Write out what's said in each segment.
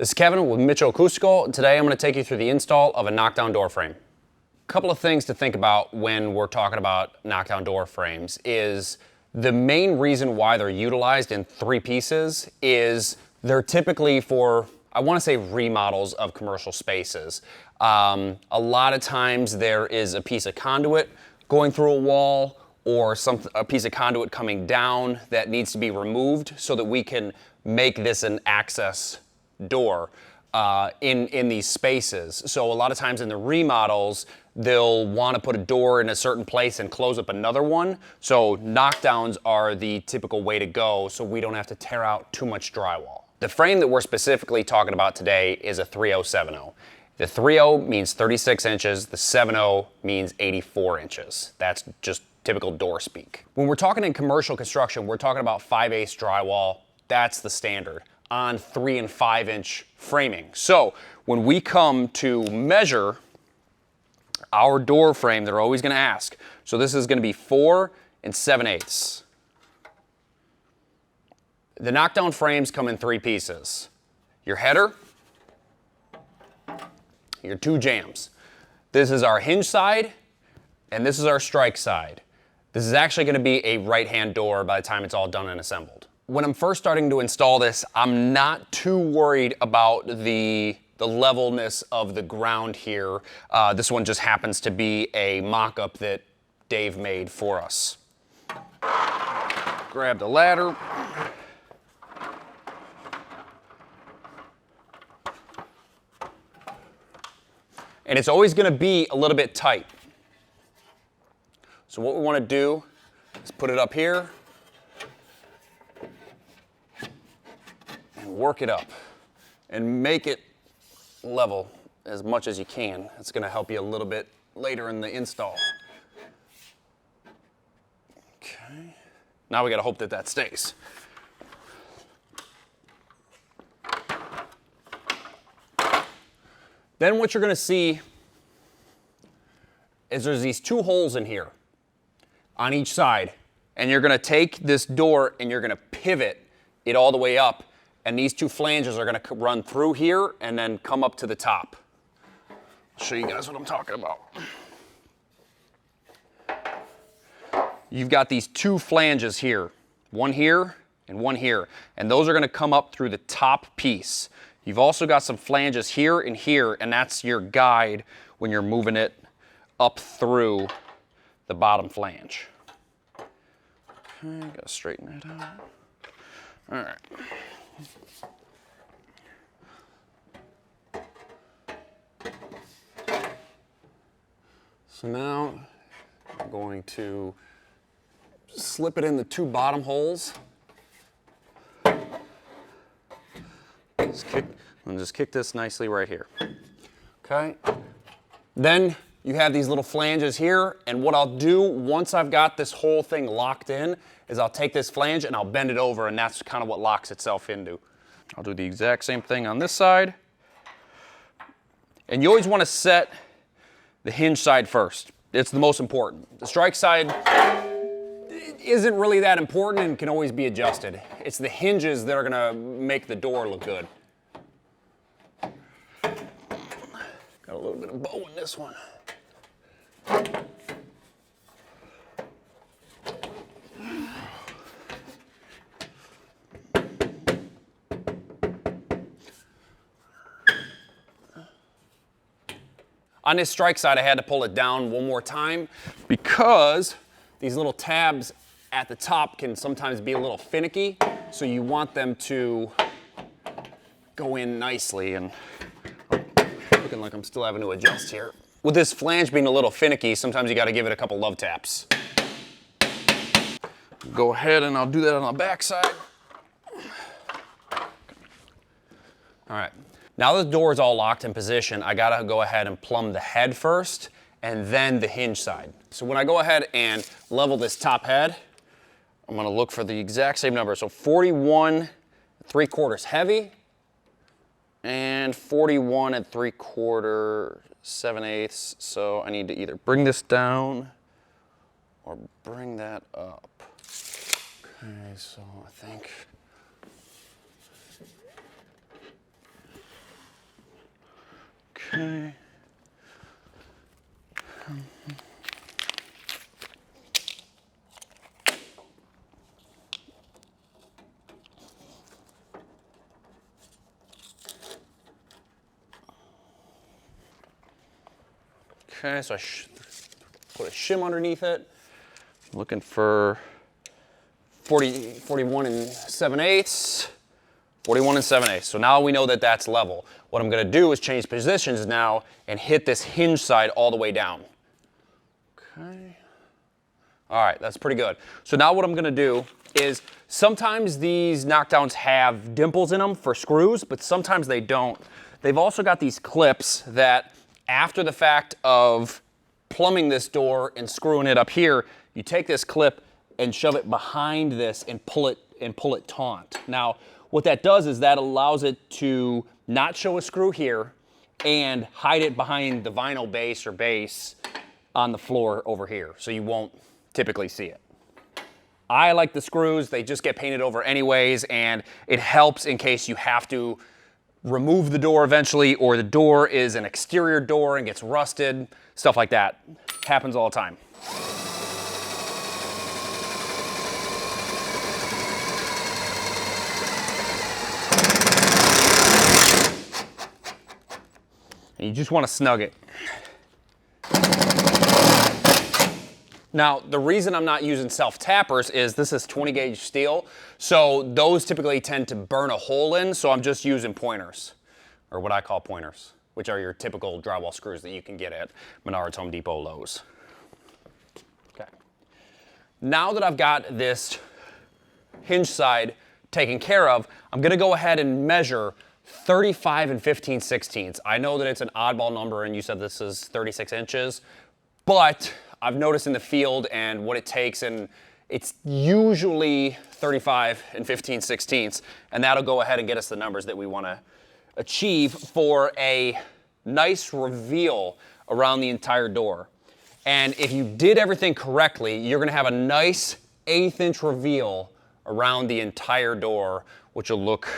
This is Kevin with Mitchell Acoustical, and today I'm going to take you through the install of a knockdown door frame. A couple of things to think about when we're talking about knockdown door frames is the main reason why they're utilized in three pieces is they're typically for, I want to say, remodels of commercial spaces. A lot of times there is a piece of conduit going through a wall or a piece of conduit coming down that needs to be removed so that we can make this an access door in these spaces. So a lot of times in the remodels, they'll want to put a door in a certain place and close up another one. So knockdowns are the typical way to go so we don't have to tear out too much drywall. The frame that we're specifically talking about today is a 3070. The 30 means 36 inches, the 70 means 84 inches. That's just typical door speak. When we're talking in commercial construction, we're talking about 5/8 drywall. That's the standard on 3 and 5 inch framing. So when we come to measure our door frame, they're always going to ask. So this is going to be 4 and 7/8. The knockdown frames come in three pieces. Your header, your two jambs. This is our hinge side, and this is our strike side. This is actually going to be a right-hand door by the time it's all done and assembled. When I'm first starting to install this, I'm not too worried about the levelness of the ground here. This one just happens to be a mock-up that Dave made for us. Grab the ladder. And it's always going to be a little bit tight. So what we want to do is put it up here and work it up and make it level as much as you can. It's going to help you a little bit later in the install. Okay. Now we got to hope that that stays. Then what you're going to see is there's these two holes in here on each side, and you're going to take this door and you're going to pivot it all the way up, and these two flanges are going to run through here and then come up to the top. I'll show you guys what I'm talking about. You've got these two flanges here, one here and one here, and those are going to come up through the top piece. You've also got some flanges here, and that's your guide when you're moving it up through the bottom flange. Okay, gotta straighten that out. All right. So now I'm going to slip it in the two bottom holes. Just kick this nicely right here. Okay. Then you have these little flanges here, and what I'll do once I've got this whole thing locked in is I'll take this flange and I'll bend it over, and that's kind of what locks itself into. I'll do the exact same thing on this side. And you always want to set the hinge side first. It's the most important. The strike side isn't really that important and can always be adjusted. It's the hinges that are going to make the door look good. Got a little bit of bow in this one. On this strike side, I had to pull it down one more time because these little tabs at the top can sometimes be a little finicky, so you want them to go in nicely, and looking like I'm still having to adjust here. With this flange being a little finicky, sometimes you got to give it a couple love taps. Go ahead and I'll do that on the back side. All right. Now the door is all locked in position, I gotta go ahead and plumb the head first and then the hinge side. So when I go ahead and level this top head, I'm gonna look for the exact same number. So 41 3/4 heavy and 41 3/4 7/8. So I need to either bring this down or bring that up. Okay, so I think Okay. Okay, so I put a shim underneath it. Looking for 41 and 7/8. 41 and 7/8. So now we know that that's level. What I'm going to do is change positions now and hit this hinge side all the way down. Okay. All right, that's pretty good. So now what I'm going to do is sometimes these knockdowns have dimples in them for screws, but sometimes they don't. They've also got these clips that after the fact of plumbing this door and screwing it up here, you take this clip and shove it behind this and pull it taut. Now, what that does is that allows it to not show a screw here and hide it behind the vinyl base or base on the floor over here, so you won't typically see it. I like the screws. They just get painted over anyways, and it helps in case you have to remove the door eventually, or the door is an exterior door and gets rusted, stuff like that. Happens all the time. And you just want to snug it. Now, the reason I'm not using self-tappers is this is 20 gauge steel, so those typically tend to burn a hole in, so I'm just using pointers, or what I call pointers, which are your typical drywall screws that you can get at Menards, Home Depot, Lowe's. Okay. Now that I've got this hinge side taken care of, I'm going to go ahead and measure 35 and 15/16. I know that it's an oddball number, and you said this is 36 inches, but I've noticed in the field and what it takes, and it's usually 35 and 15/16, and that'll go ahead and get us the numbers that we want to achieve for a nice reveal around the entire door. And if you did everything correctly, you're going to have a nice 1/8 inch reveal around the entire door, which will look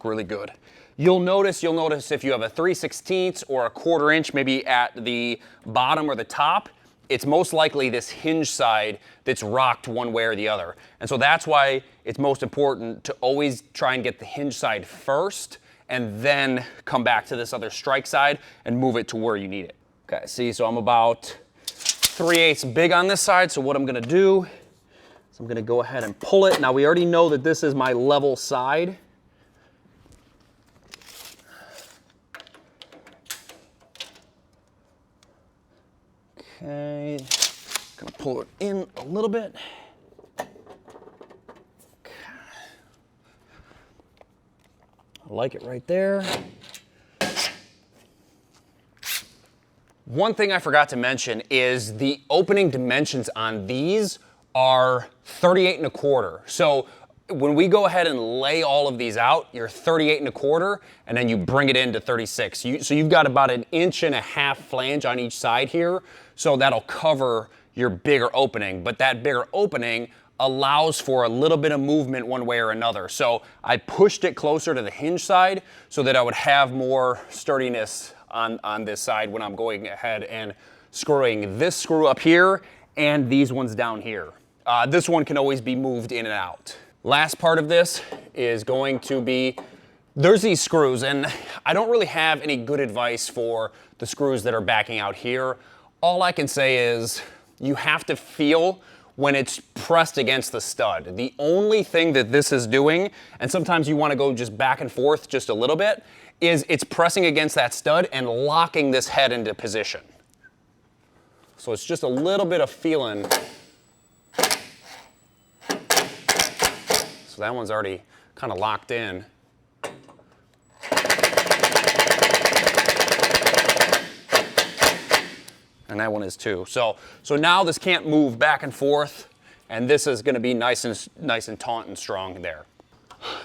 really good. You'll notice if you have a 3/16 or a 1/4 inch, maybe at the bottom or the top, it's most likely this hinge side that's rocked one way or the other. And so that's why it's most important to always try and get the hinge side first and then come back to this other strike side and move it to where you need it. Okay, see, so I'm about 3/8 big on this side, so what I'm gonna do is I'm gonna go ahead and pull it. Now we already know that this is my level side. Okay, gonna pull it in a little bit. Okay. I like it right there. One thing I forgot to mention is the opening dimensions on these are 38 1/4. So when we go ahead and lay all of these out, you're 38 1/4, and then you bring it into 36. So you've got about 1.5 inch flange on each side here, so that'll cover your bigger opening. But that bigger opening allows for a little bit of movement one way or another. So I pushed it closer to the hinge side so that I would have more sturdiness on this side when I'm going ahead and screwing this screw up here and these ones down here. This one can always be moved in and out. Last part of this is going to be, there's these screws, and I don't really have any good advice for the screws that are backing out here. All I can say is you have to feel when it's pressed against the stud. The only thing that this is doing, and sometimes you want to go just back and forth just a little bit, is it's pressing against that stud and locking this head into position. So it's just a little bit of feeling. So that one's already kind of locked in. And that one is too. So now this can't move back and forth, and this is going to be nice and taut and strong there.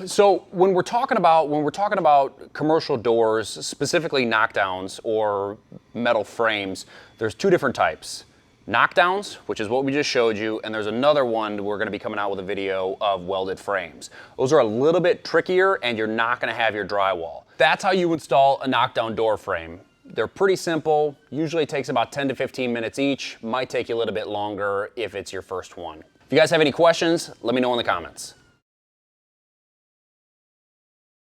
So when we're talking about commercial doors, specifically knockdowns or metal frames, there's two different types. Knockdowns, which is what we just showed you, and there's another one we're going to be coming out with a video of welded frames. Those are a little bit trickier, and you're not going to have your drywall. That's how you install a knockdown door frame. They're pretty simple, usually takes about 10 to 15 minutes each, might take you a little bit longer if it's your first one. If you guys have any questions, let me know in the comments.